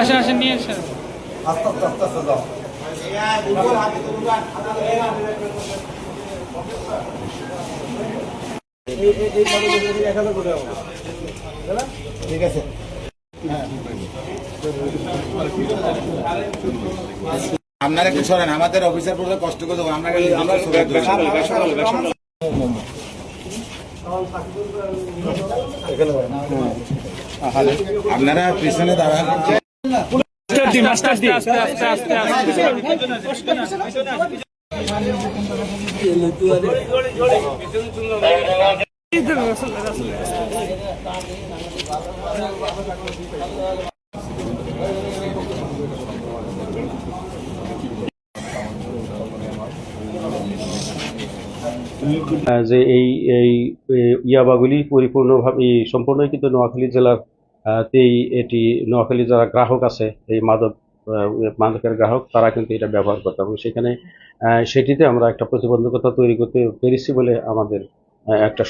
আসেন আসেন নিয়ে আসেন। আস্তে আস্তে আস্তে আস্তে যাও। ঠিক আছে। আপনারা একটু সরেন, আমাদের অফিসার পুরো কষ্ট করে দেবো। আপনারা আপনারা পিছনে দাঁড়ান। যে এই এই ইয়াবাগুলি পরিপূর্ণভাবে সম্পূর্ণই কিন্তু নোয়াখালী জেলার তেই এটি নোয়াখালী যারা গ্রাহক আছে এই মাদকের গ্রাহক তারা কিন্তু এটা ব্যবহার করতে এবং সেখানে সেটিতে আমরা একটা প্রতিবন্ধকতা তৈরি করতে পেরেছি বলে আমাদের একটা